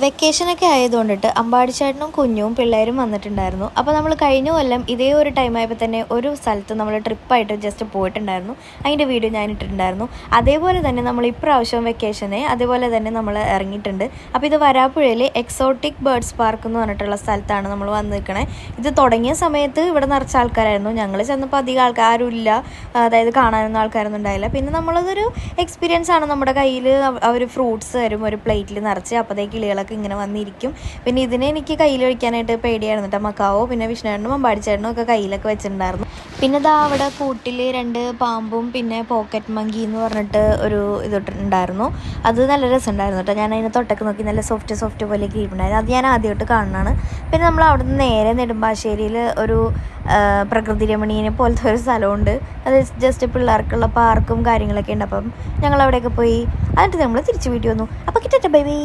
വെക്കേഷനൊക്കെ ആയതുകൊണ്ടിട്ട് അമ്പാടിച്ചേട്ടനും കുഞ്ഞും പിള്ളേരും വന്നിട്ടുണ്ടായിരുന്നു. അപ്പോൾ നമ്മൾ കഴിഞ്ഞ കൊല്ലം ഇതേ ഒരു ടൈമായപ്പോൾ തന്നെ ഒരു സ്ഥലത്ത് നമ്മൾ ട്രിപ്പായിട്ട് ജസ്റ്റ് പോയിട്ടുണ്ടായിരുന്നു. അതിൻ്റെ വീഡിയോ ഞാൻ ഇട്ടിട്ടുണ്ടായിരുന്നു. അതേപോലെ തന്നെ നമ്മൾ ഇപ്രാവശ്യം വെക്കേഷനെ അതേപോലെ തന്നെ നമ്മൾ ഇറങ്ങിയിട്ടുണ്ട്. അപ്പോൾ ഇത് വരാപ്പുഴയിൽ എക്സോട്ടിക് ബേർഡ്സ് പാർക്ക് എന്ന് പറഞ്ഞിട്ടുള്ള സ്ഥലത്താണ് നമ്മൾ വന്ന് നിൽക്കണേ. ഇത് തുടങ്ങിയ സമയത്ത് ഇവിടെ നിറച്ച ആൾക്കാരായിരുന്നു. ഞങ്ങൾ ചെന്നപ്പോൾ അധികം ആൾക്കാരും ഇല്ല, അതായത് കാണാനൊന്നും ആൾക്കാരൊന്നും ഉണ്ടായില്ല. പിന്നെ നമ്മളതൊരു എക്സ്പീരിയൻസ് ആണ്. നമ്മുടെ കയ്യിൽ അവർ ഫ്രൂട്ട്സ് തരും ഒരു പ്ലേറ്റിൽ നിറച്ച്. അപ്പോഴത്തേക്ക് കിളികളൊക്കെ ഇങ്ങനെ വന്നിരിക്കും. പിന്നെ ഇതിനെ എനിക്ക് കയ്യിൽ വയ്ക്കാനായിട്ട് പേടിയായിരുന്നു കേട്ടോ. മക്കാവോ പിന്നെ വിഷ്ണുവേട്ടനും അമ്പാടിച്ചേട്ടനും ഒക്കെ കയ്യിലൊക്കെ വെച്ചിട്ടുണ്ടായിരുന്നു. പിന്നെ ഇതാ അവിടെ കൂട്ടിൽ 2 പാമ്പും പിന്നെ പോക്കറ്റ് മങ്കി എന്ന് പറഞ്ഞിട്ട് ഒരു ഇതിട്ടുണ്ടായിരുന്നു. അത് നല്ല രസമുണ്ടായിരുന്നു കേട്ടോ. ഞാൻ അതിനെ തൊട്ടൊക്കെ നോക്കി, നല്ല സോഫ്റ്റ് പോലെ ഇരിപ്പുണ്ടായിരുന്നു. അത് ഞാൻ ആദ്യമായിട്ട് കാണുന്നതാണ്. പിന്നെ നമ്മൾ അവിടെ നിന്ന് നേരെ നെടുമ്പാശ്ശേരിയിൽ ഒരു പ്രകൃതി രമണീനെ പോലത്തെ ഒരു സ്ഥലമുണ്ട്. അത് ജസ്റ്റ് പിള്ളേർക്കുള്ള പാർക്കും കാര്യങ്ങളൊക്കെ ഉണ്ട്. അപ്പം ഞങ്ങൾ അവിടെയൊക്കെ പോയി. എന്നിട്ട് നമ്മൾ തിരിച്ച് വീട്ടിൽ വന്നു. അപ്പോൾ കിട്ടട്ടെ, ബൈ ബൈ.